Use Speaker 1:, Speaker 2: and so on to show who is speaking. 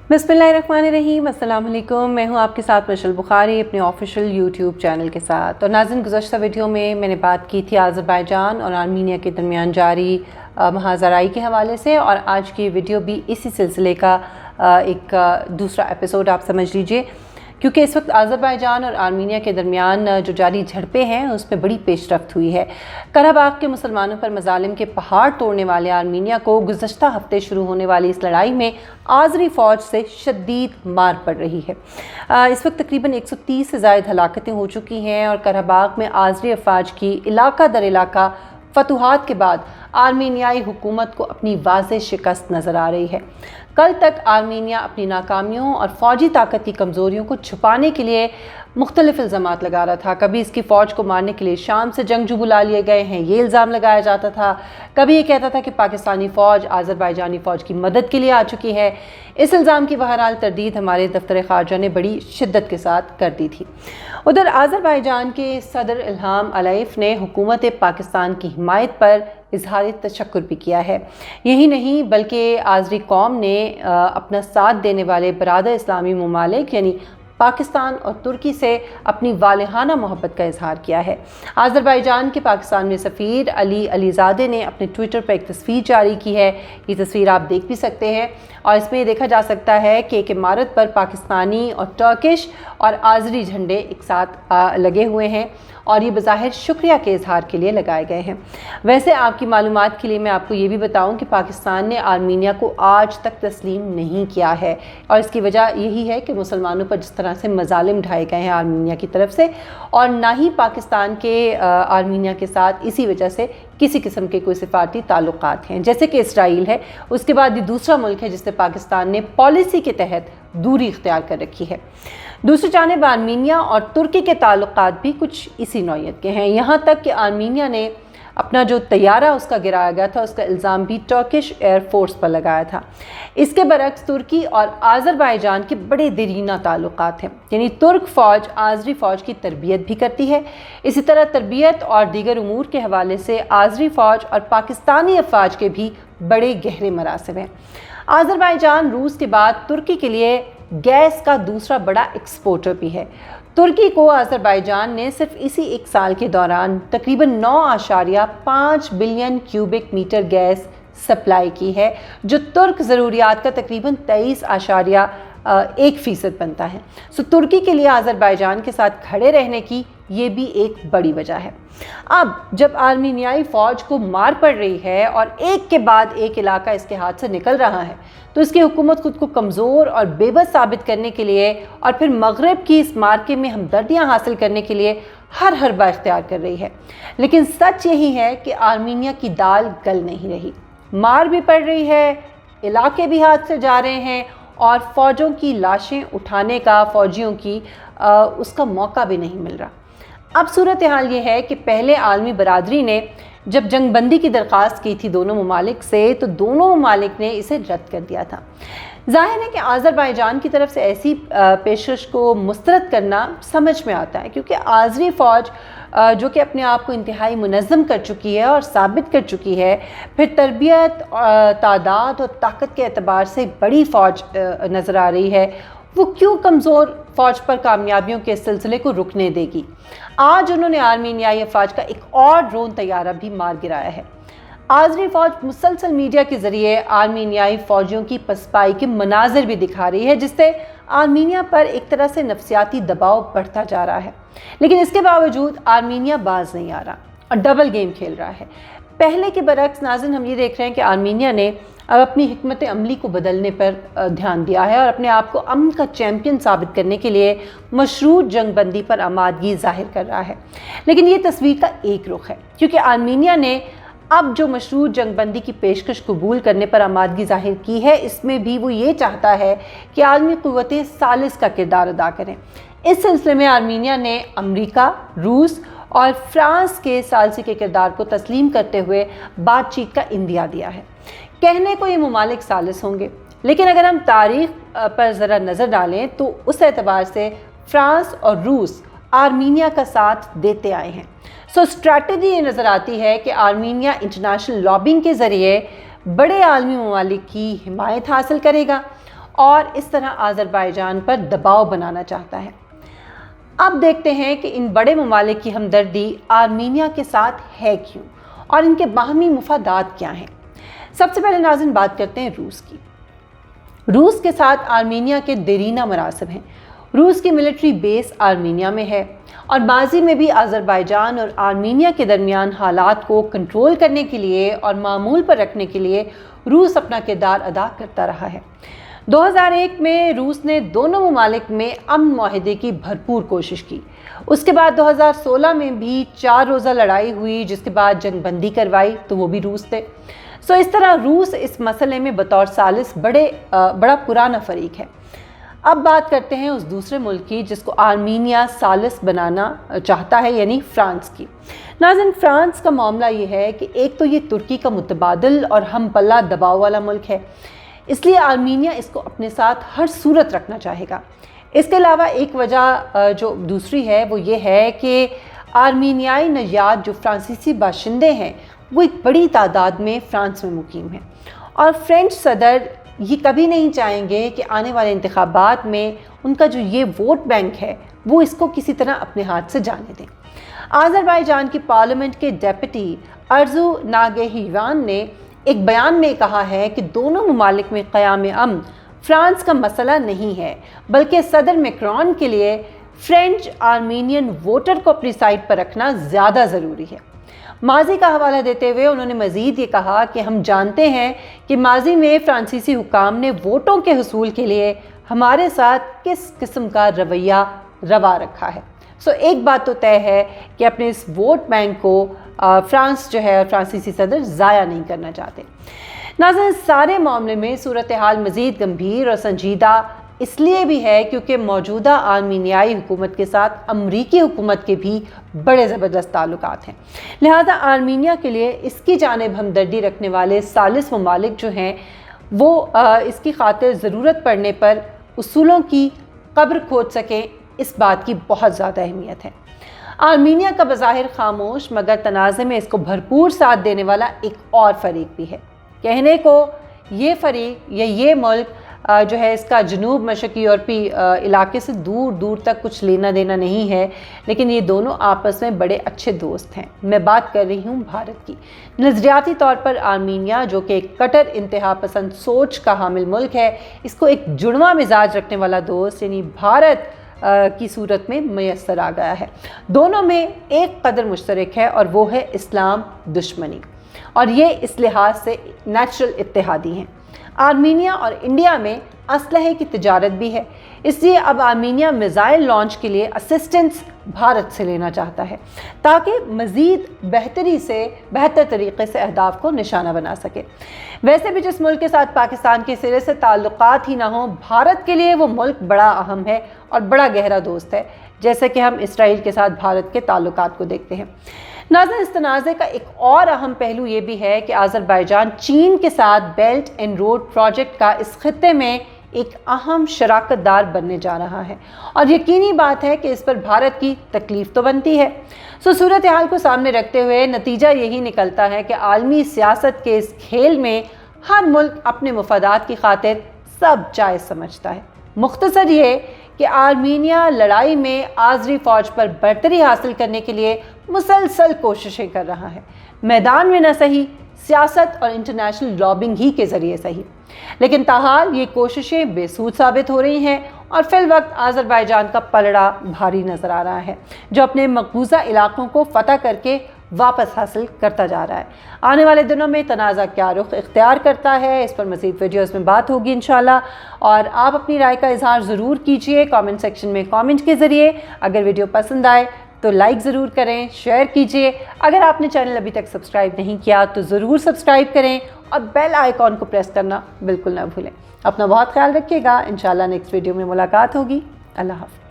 Speaker 1: बिस्मिल्लाहिर्रहमानिर्रहीम, अस्सलाम वालेकुम। मैं हूं आपके साथ मशल बुखारी अपने ऑफिशियल यूट्यूब चैनल के साथ। और नाज़रीन, गुज़श्ता वीडियो में मैंने बात की थी आज़रबाईजान और आर्मीनिया के दरमियान जारी महाज़राई के हवाले से, और आज की वीडियो भी इसी सिलसिले का एक दूसरा एपिसोड आप समझ लीजिए, क्योंकि इस वक्त आज़रबाईजान और आर्मीनिया के दरमियान जो जारी झड़पें हैं उसमें बड़ी पेशरफ्त हुई है। कराबाग के मुसलमानों पर मज़ालिम के पहाड़ तोड़ने वाले आर्मीनिया को गुज़श्ता हफ्ते शुरू होने वाली इस लड़ाई में आज़री फ़ौज से शदीद मार पड़ रही है। इस वक्त तकरीबन 130 से ज़ायद हलाकतें हो चुकी हैं और कराबाग में आज़री अफवाज की इलाका दर इलाका फतूहात के बाद आर्मीनियाई हुकूमत को अपनी वाज़ेह शिकस्त नज़र आ रही है। कल तक आर्मीनिया अपनी नाकामियों और फ़ौजी ताकत की कमज़ोरियों को छुपाने के लिए मुख्तलिफ इल्ज़ामात लगा रहा था। कभी इसकी फ़ौज को मारने के लिए शाम से जंगजू बुला लिए गए हैं, ये इल्ज़ाम लगाया जाता था। कभी ये कहता था कि पाकिस्तानी फ़ौज आज़रबाईजानी फ़ौज की मदद के लिए आ चुकी है। इस इल्ज़ाम की बहरहाल तरदीद हमारे दफ्तर ख़ारजा ने बड़ी शिद्दत के साथ कर दी थी। उधर आज़रबाईजान के सदर इल्हाम अलाइफ ने हुकूमत पाकिस्तान की हिमायत पर इजहार तशक्कुर भी किया है। यही नहीं बल्कि आज़री कौम ने अपना साथ देने वाले बरादर इस्लामी ममालिक यानी पाकिस्तान और तुर्की से अपनी वालिहाना मोहब्बत का इजहार किया है। आज़रबाईजान के पाकिस्तान में सफ़ीर अली अलीज़ादे ने अपने ट्विटर पर एक तस्वीर जारी की है। ये तस्वीर आप देख भी सकते हैं और इसमें देखा जा सकता है कि एक इमारत पर पाकिस्तानी और टर्किश और आज़री झंडे एक साथ लगे हुए हैं और ये बज़ाहिर शुक्रिया के इजहार के लिए लगाए गए हैं। वैसे आपकी मालूमात के लिए मैं आपको ये भी बताऊं कि पाकिस्तान ने आर्मीनिया को आज तक तस्लीम नहीं किया है और इसकी वजह यही है कि मुसलमानों पर जिस तरह से मज़ालिम ढाए गए हैं आर्मीनिया की तरफ से, और ना ही पाकिस्तान के आर्मीनिया के साथ इसी वजह से किसी किस्म के कोई सिफारती ताल्लुकात हैं। जैसे कि इसराइल है, उसके बाद ये दूसरा मुल्क है जिससे पाकिस्तान ने पॉलिसी के तहत दूरी इख्तियार कर रखी है। दूसरी जानिब आर्मीनिया और तुर्की के ताल्लुकात भी कुछ इसी नौइयत के हैं। यहाँ तक कि आर्मीनिया ने अपना जो तैयारा उसका गिराया गया था उसका इल्ज़ाम भी टर्किश एयरफोर्स पर लगाया था। इसके बरक्स तुर्की और आज़रबाईजान के बड़े देरीना ताल्लुकात हैं, यानी तुर्क फ़ौज आज़री फ़ौज की तरबियत भी करती है। इसी तरह तरबियत और दीगर उमूर के हवाले से आज़री फ़ौज और पाकिस्तानी अफवाज के भी बड़े गहरे मरासिम हैं। आज़रबाईजान रूस के बाद तुर्की के लिए गैस का दूसरा बड़ा एक्सपोर्टर भी है। तुर्की को आज़रबाईजान ने सिर्फ इसी एक साल के दौरान तकरीबन 9.5 billion cubic metre gas supply की है, जो तुर्क ज़रूरियात का तकरीबन 23.1% बनता है। सो तुर्की के लिए आज़रबाईजान के साथ खड़े रहने की ये भी एक बड़ी वजह है। अब जब आर्मीनियाई फ़ौज को मार पड़ रही है और एक के बाद एक इलाका इसके हाथ से निकल रहा है, तो इसकी हुकूमत खुद को कमज़ोर और बेबस साबित करने के लिए और फिर मगरब की इस मार्के में हमदर्दियाँ हासिल करने के लिए हर हरबा इख्तियार कर रही है। लेकिन सच यही है कि आर्मीनिया की दाल गल नहीं रही, मार भी पड़ रही है, इलाके भी हाथ से जा रहे हैं और फ़ौजों की लाशें उठाने का, फ़ौजियों की उसका मौका भी नहीं मिल रहा। अब सूरत हाल ये है कि पहले आलमी बरादरी ने जब जंगबंदी की दरख्वास्त की थी दोनों ममालिक से, तो दोनों ममालिक ने इसे रद्द कर दिया था। ज़ाहिर है कि आज़रबाईजान की तरफ से ऐसी पेशकश को मुस्तरद करना समझ में आता है, क्योंकि आज़री फ़ौज जो कि अपने आप को इंतहाई मुनज़्ज़म कर चुकी है और साबित कर चुकी है, फिर तरबियत, तादाद और ताकत के एतबार से बड़ी फ़ौज नज़र आ रही है, वो क्यों कमज़ोर फ़ौज पर कामयाबियों के सिलसिले को रुकने देगी। आज उन्होंने आर्मीनियाई अफवाज का एक और ड्रोन तैयारा भी मार गिराया है। आज़री फ़ौज मुसलसल मीडिया के ज़रिए आर्मीनियाई फ़ौजियों की पसपाई के मनाजिर भी दिखा रही है, जिससे आर्मीनिया पर एक तरह से नफसियाती दबाव बढ़ता जा रहा है। लेकिन इसके बावजूद आर्मीनिया बाज नहीं आ रहा और डबल गेम खेल रहा है। पहले के बरक्स नाज़रीन हम ये देख रहे हैं कि आर्मीनिया ने अब अपनी हिकमत अमली को बदलने पर ध्यान दिया है और अपने आप को अमन का चैम्पियन साबित करने के लिए मशरूत जंगबंदी पर आमादगी जाहिर कर रहा है। लेकिन ये तस्वीर का एक रुख है, क्योंकि आर्मीनिया ने अब जो मशरूत जंगबंदी की पेशकश कबूल करने पर आमादगी जाहिर की है, इसमें भी वो ये चाहता है कि आलमी क़ुव्वतें सालिस का किरदार अदा करें। इस सिलसिले में आर्मीनिया ने अमरीका, रूस और फ्रांस के सालसी के किरदार को तस्लीम करते हुए बातचीत का इंदिया दिया है। कहने को ये ममालिक सालिस होंगे, लेकिन अगर हम तारीख़ पर ज़रा नज़र डालें तो उस एतबार से फ्रांस और रूस आर्मीनिया का साथ देते आए हैं। सो स्ट्रैटेजी ये नज़र आती है कि आर्मीनिया इंटरनेशनल लॉबिंग के ज़रिए बड़े आलमी ममालिक की हिमायत हासिल करेगा اور اس طرح آذربائیجان پر دباؤ بنانا چاہتا ہے۔ اب دیکھتے ہیں کہ ان بڑے ممالک کی ہمدردی آرمینیا کے ساتھ ہے کیوں اور ان کے باہمی مفادات کیا ہیں۔ سب سے پہلے ناظرین بات کرتے ہیں روس کی۔ روس کے ساتھ آرمینیا کے دیرینہ مراسم ہیں۔ روس کی ملٹری بیس آرمینیا میں ہے اور ماضی میں بھی آذربائیجان اور آرمینیا کے درمیان حالات کو کنٹرول کرنے کے لیے اور معمول پر رکھنے کے لیے روس اپنا کردار ادا کرتا رہا ہے۔ 2001 میں روس نے دونوں ممالک میں امن معاہدے کی بھرپور کوشش کی۔ اس کے بعد 2016 میں بھی 4 روزہ لڑائی ہوئی، جس کے بعد جنگ بندی کروائی تو وہ بھی روس تھے۔ اس طرح روس اس مسئلے میں بطور ثالث بڑا پرانا فریق ہے۔ اب بات کرتے ہیں اس دوسرے ملک کی جس کو آرمینیا ثالث بنانا چاہتا ہے، یعنی فرانس کی۔ ناظرین، فرانس کا معاملہ یہ ہے کہ ایک تو یہ ترکی کا متبادل اور ہم پلہ دباؤ والا ملک ہے، اس لیے آرمینیا اس کو اپنے ساتھ ہر صورت رکھنا چاہے گا۔ اس کے علاوہ ایک وجہ جو دوسری ہے وہ یہ ہے کہ آرمینیائی نژاد جو فرانسیسی باشندے ہیں وہ ایک بڑی تعداد میں فرانس میں مقیم ہیں، اور فرینچ صدر یہ کبھی نہیں چاہیں گے کہ آنے والے انتخابات میں ان کا جو یہ ووٹ بینک ہے وہ اس کو کسی طرح اپنے ہاتھ سے جانے دیں۔ آذربائیجان کی پارلیمنٹ کے ڈیپٹی ارزو ناگہیوان نے ایک بیان میں کہا ہے کہ دونوں ممالک میں قیام امن فرانس کا مسئلہ نہیں ہے، بلکہ صدر میکرون کے لیے فرینچ آرمینین ووٹر کو اپنی سائٹ پر رکھنا زیادہ ضروری ہے۔ ماضی کا حوالہ دیتے ہوئے انہوں نے مزید یہ کہا کہ ہم جانتے ہیں کہ ماضی میں فرانسیسی حکام نے ووٹوں کے حصول کے لیے ہمارے ساتھ کس قسم کا رویہ روا رکھا ہے۔ ایک بات تو طے ہے کہ اپنے اس ووٹ بینک کو فرانس جو ہے فرانسیسی صدر ضائع نہیں کرنا چاہتے۔ ناظرین، سارے معاملے میں صورتحال مزید گمبھیر اور سنجیدہ اس لیے بھی ہے کیونکہ موجودہ آرمینیائی حکومت کے ساتھ امریکی حکومت کے بھی بڑے زبردست تعلقات ہیں، لہذا آرمینیا کے لیے اس کی جانب ہمدردی رکھنے والے ثالث ممالک جو ہیں وہ اس کی خاطر ضرورت پڑنے پر اصولوں کی قبر کھود سکیں، اس بات کی بہت زیادہ اہمیت ہے۔ آرمینیا کا بظاہر خاموش مگر تنازع میں اس کو بھرپور ساتھ دینے والا ایک اور فریق بھی ہے۔ کہنے کو یہ فریق یا یہ ملک جو ہے اس کا جنوب مشرقی یورپی علاقے سے دور دور تک کچھ لینا دینا نہیں ہے، لیکن یہ دونوں آپس میں بڑے اچھے دوست ہیں۔ میں بات کر رہی ہوں بھارت کی۔ نظریاتی طور پر آرمینیا جو کہ ایک کٹر انتہا پسند سوچ کا حامل ملک ہے، اس کو ایک جڑواں مزاج رکھنے والا دوست یعنی بھارت کی صورت میں میسر آ گیا ہے۔ دونوں میں ایک قدر مشترک ہے اور وہ ہے اسلام دشمنی، اور یہ اس لحاظ سے نیچرل اتحادی ہیں۔ آرمینیا اور انڈیا میں اسلحے کی تجارت بھی ہے، اس لیے اب آرمینیا میزائل لانچ کے لیے اسسٹنس بھارت سے لینا چاہتا ہے تاکہ مزید بہتر طریقے سے اہداف کو نشانہ بنا سکے۔ ویسے بھی جس ملک کے ساتھ پاکستان کے سرے سے تعلقات ہی نہ ہوں، بھارت کے لیے وہ ملک بڑا اہم ہے اور بڑا گہرا دوست ہے، جیسے کہ ہم اسرائیل کے ساتھ بھارت کے تعلقات کو دیکھتے ہیں۔ ناظرین، اس تنازع کا ایک اور اہم پہلو یہ بھی ہے کہ آذربائیجان چین کے ساتھ بیلٹ اینڈ روڈ پروجیکٹ کا اس خطے میں ایک اہم شراکت دار بننے جا رہا ہے، اور یقینی بات ہے کہ اس پر بھارت کی تکلیف تو بنتی ہے۔ صورتحال کو سامنے رکھتے ہوئے نتیجہ یہی نکلتا ہے کہ عالمی سیاست کے اس کھیل میں ہر ملک اپنے مفادات کی خاطر سب جائز سمجھتا ہے۔ مختصر یہ کہ آرمینیا لڑائی میں آذری فوج پر برتری حاصل کرنے کے لیے مسلسل کوششیں کر رہا ہے، میدان میں نہ صحیح، سیاست اور انٹرنیشنل لابنگ ہی کے ذریعے صحیح، لیکن تاحال یہ کوششیں بے سود ثابت ہو رہی ہیں اور فی الوقت آذربائیجان کا پلڑا بھاری نظر آ رہا ہے جو اپنے مقبوضہ علاقوں کو فتح کر کے واپس حاصل کرتا جا رہا ہے۔ آنے والے دنوں میں تنازع کیا رخ اختیار کرتا ہے، اس پر مزید ویڈیوز میں بات ہوگی انشاءاللہ، اور آپ اپنی رائے کا اظہار ضرور کیجئے کامنٹ سیکشن میں کامنٹ کے ذریعے۔ اگر ویڈیو پسند آئے تو لائک ضرور کریں، شیئر کیجئے۔ اگر آپ نے چینل ابھی تک سبسکرائب نہیں کیا تو ضرور سبسکرائب کریں اور بیل آئیکن کو پریس کرنا بالکل نہ بھولیں۔ اپنا بہت خیال رکھیے گا، انشاءاللہ نیکسٹ ویڈیو میں ملاقات ہوگی۔ اللہ حافظ۔